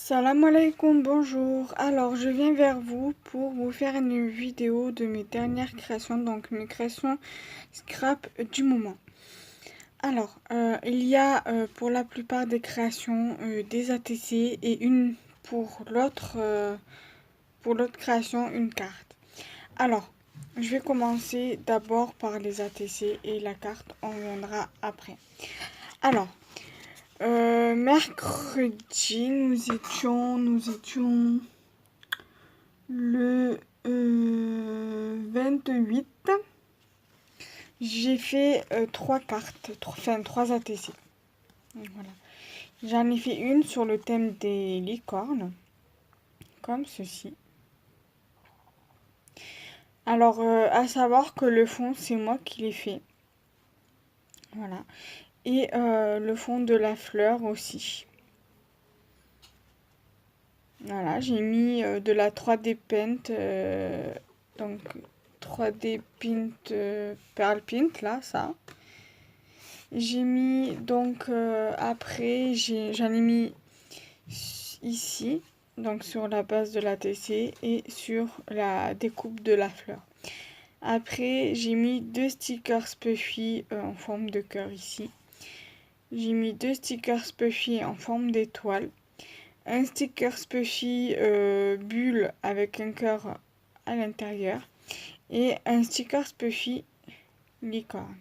Salam alaikum, bonjour. Alors, je viens vers vous pour vous faire une vidéo de mes dernières créations, donc mes créations scrap du moment. Alors, il y a pour la plupart des créations des ATC et une pour l'autre création, une carte. Alors, je vais commencer d'abord par les ATC et la carte, on viendra après. Alors, mercredi, nous étions le 28. J'ai fait 3 cartes, enfin 3 ATC. Voilà. J'en ai fait une sur le thème des licornes, comme ceci. Alors, à savoir que le fond, c'est moi qui l'ai fait. Voilà. Et le fond de la fleur aussi. Voilà, j'ai mis de la 3D Paint, donc 3D Paint, Pearl Paint, là, ça. J'ai mis, donc, après, j'en ai mis ici, donc sur la base de la TC et sur la découpe de la fleur. Après, j'ai mis 2 stickers Puffy en forme de cœur ici. J'ai mis 2 stickers Puffy en forme d'étoile. Un sticker Puffy bulle avec un cœur à l'intérieur. Et un sticker Puffy licorne.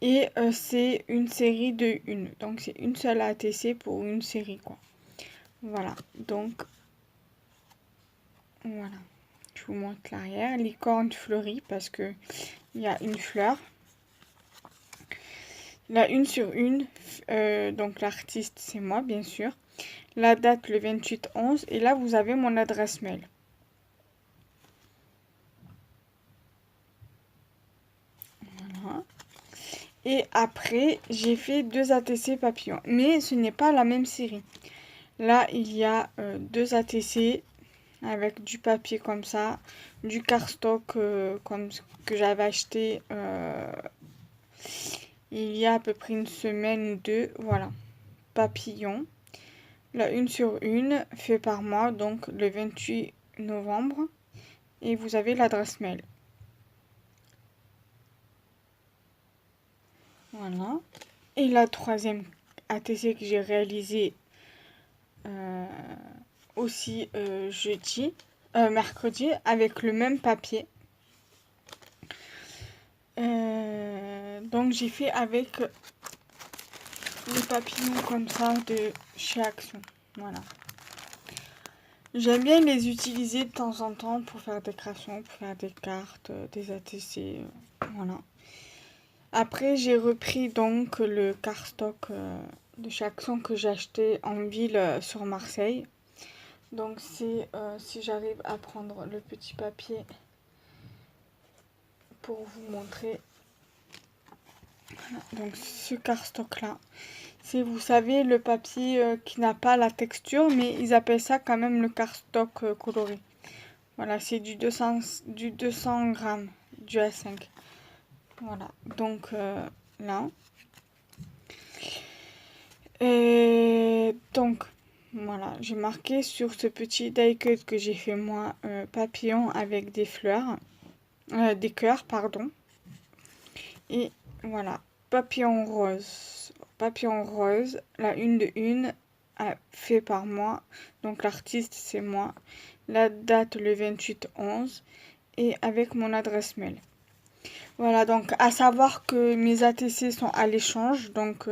Et c'est une série de une. Donc c'est une seule ATC pour une série, quoi. Voilà. Donc, voilà. Je vous montre l'arrière. Licorne fleurie parce que il y a une fleur. La une sur une. Donc l'artiste, c'est moi, bien sûr. La date, le 28/11. Et là, vous avez mon adresse mail. Voilà. Et après, j'ai fait 2 ATC papillons. Mais ce n'est pas la même série. Là, il y a 2 ATC avec du papier comme ça, du cardstock comme ce que j'avais acheté il y a à peu près une semaine ou deux. Voilà, papillon. La une sur une, fait par moi, donc le 28 novembre. Et vous avez l'adresse mail. Voilà. Et la troisième ATC que j'ai réalisée aussi mercredi, avec le même papier. Donc j'ai fait avec les papillons comme ça de chez Action. Voilà. J'aime bien les utiliser de temps en temps pour faire des créations, pour faire des cartes, des ATC. Voilà. Après, j'ai repris donc le cardstock de chez Action que j'ai acheté en ville sur Marseille. Donc c'est si j'arrive à prendre le petit papier pour vous montrer. Donc ce cardstock là, c'est, vous savez, le papier qui n'a pas la texture, mais ils appellent ça quand même le cardstock coloré. Voilà, c'est du 200 grammes, du A5. Voilà, donc là. Et donc, voilà, j'ai marqué sur ce petit die cut que j'ai fait moi, papillon avec des fleurs, des cœurs, pardon. Et voilà, papillon rose. Papillon rose, la une de une, fait par moi. Donc l'artiste, c'est moi. La date, le 28/11. Et avec mon adresse mail. Voilà, donc à savoir que mes ATC sont à l'échange. Donc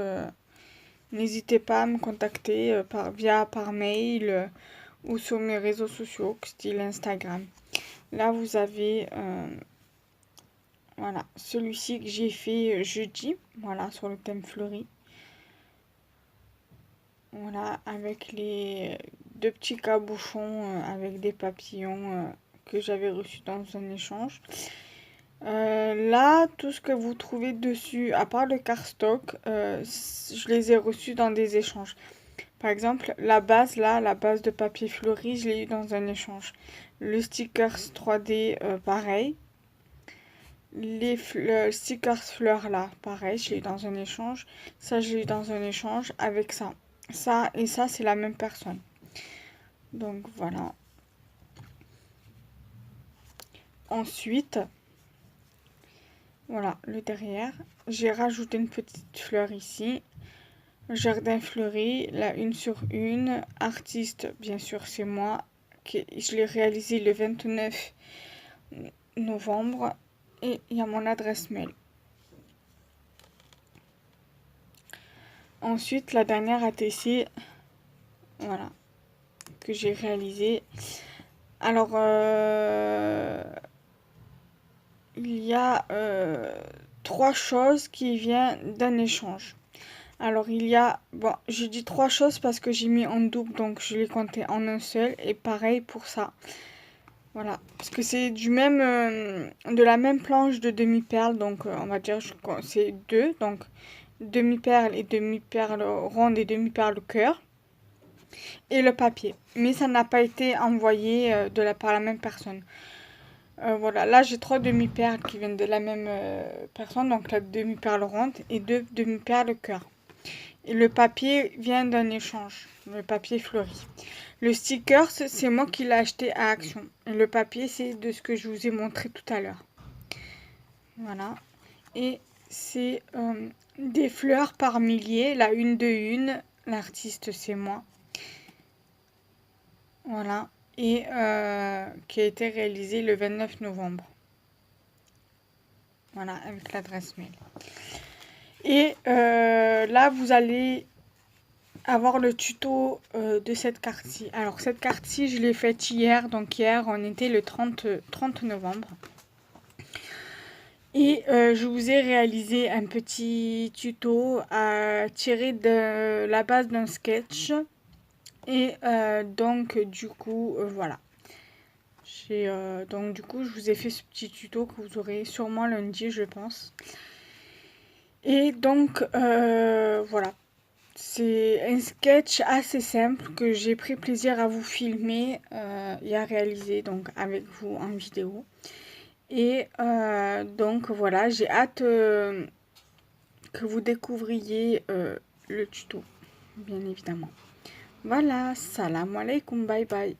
n'hésitez pas à me contacter par mail ou sur mes réseaux sociaux, style Instagram. Là, vous avez... voilà, celui-ci que j'ai fait jeudi, voilà, sur le thème fleuri. Voilà, avec les 2 petits cabochons avec des papillons que j'avais reçus dans un échange. Là, tout ce que vous trouvez dessus, à part le cardstock, je les ai reçus dans des échanges. Par exemple, la base, là, la base de papier fleuri, je l'ai eu dans un échange. Le stickers 3D, pareil. Les stickers fleurs là, pareil, je l'ai eu dans un échange. Ça, je l'ai eu dans un échange avec ça. Ça et ça, c'est la même personne. Donc voilà. Ensuite, voilà le derrière. J'ai rajouté une petite fleur ici. Jardin fleuri, la une sur une. Artiste, bien sûr, c'est moi. Je l'ai réalisé le 29 novembre. Et il y a mon adresse mail. Ensuite, la dernière ATC, voilà, que j'ai réalisé. Alors, il y a 3 choses qui viennent d'un échange. Alors, il y a, bon, j'ai dit 3 choses parce que j'ai mis en double, donc je l'ai compté en un seul. Et pareil pour ça. Voilà, parce que c'est de la même planche de demi-perle, donc on va dire c'est deux, donc demi-perle et demi-perle ronde et demi-perle cœur, et le papier. Mais ça n'a pas été envoyé par la même personne. Voilà, là j'ai 3 demi-perles qui viennent de la même personne, donc la demi-perle ronde et 2 demi-perles cœur. Et le papier vient d'un échange, le papier fleuri. Le sticker, c'est moi qui l'ai acheté à Action. Et le papier, c'est de ce que je vous ai montré tout à l'heure. Voilà. Et c'est des fleurs par milliers, la une de une. L'artiste, c'est moi. Voilà. Et qui a été réalisé le 29 novembre. Voilà, avec l'adresse mail. Et là, vous allez avoir le tuto de cette carte-ci. Alors, cette carte-ci, je l'ai faite hier. Donc, hier, on était le 30 novembre. Et je vous ai réalisé un petit tuto à tirer de la base d'un sketch. Et donc, du coup, voilà. Donc, du coup, je vous ai fait ce petit tuto que vous aurez sûrement lundi, je pense. Et donc, voilà. C'est un sketch assez simple que j'ai pris plaisir à vous filmer et à réaliser donc avec vous en vidéo. Et donc voilà, j'ai hâte que vous découvriez le tuto, bien évidemment. Voilà, salam alaikum, bye bye.